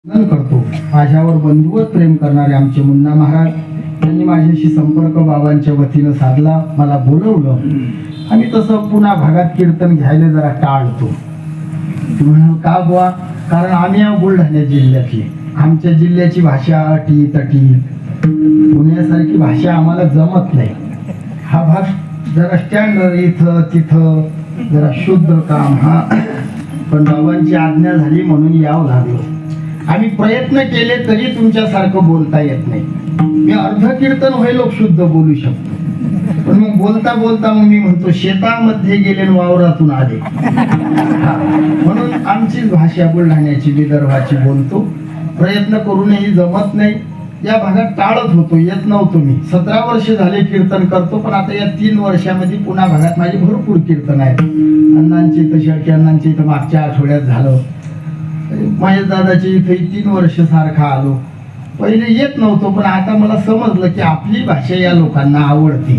करतो. माझ्यावर बंधुवत प्रेम करणारे आमचे मुन्ना महाराज त्यांनी माझ्याशी संपर्क बाबांच्या वतीनं साधला. मला बोलवलं. आम्ही तसं पुन्हा भागात कीर्तन घ्यायला जरा टाळतो. म्हणून का बुवा? कारण आम्ही बुलढाणा जिल्ह्यातले, आमच्या जिल्ह्याची भाषा अटी तटी, पुण्यासारखी भाषा आम्हाला जमत नाही. हा भाग जरा स्टँडर्ड, इथं तिथं जरा शुद्ध काम. हा पण बाबांची आज्ञा झाली म्हणून यावं लागलो. आम्ही प्रयत्न केले तरी तुमच्यासारखं बोलता येत नाही. मी अर्ध कीर्तन होय लोक शुद्ध बोलू शकतो, पण मग बोलता बोलता मग मी म्हणतो शेतामध्ये गेले वावरातून आले. म्हणून आमचीच भाषा बुलढाण्याची विदर्भाची बोलतो. प्रयत्न करूनही जमत नाही. या भागात टाळत होतो, येत नव्हतो. मी 17 वर्ष झाले कीर्तन करतो, पण आता या 3 वर्षामध्ये पुन्हा भागात माझे भरपूर कीर्तन आहेत. अण्णांची इथं शेळके अण्णांची इथं मागच्या आठवड्यात झालं. महेश दादाची इथे 3 वर्ष सारखा आलो. पहिले येत नव्हतो, पण आता मला समजलं की आपली भाषा या लोकांना आवडते.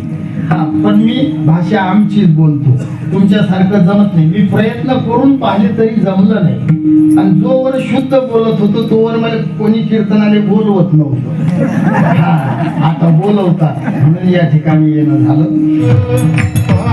पण मी भाषा आमचीच बोलतो, तुमच्यासारखं जमत नाही. मी प्रयत्न करून पाहिले तरी जमलं नाही. आणि जोवर शुद्ध बोलत होतो तोवर मला कोणी कीर्तनाने बोलवत नव्हतं. आता बोलवतात म्हणून या ठिकाणी येणं झालं. हो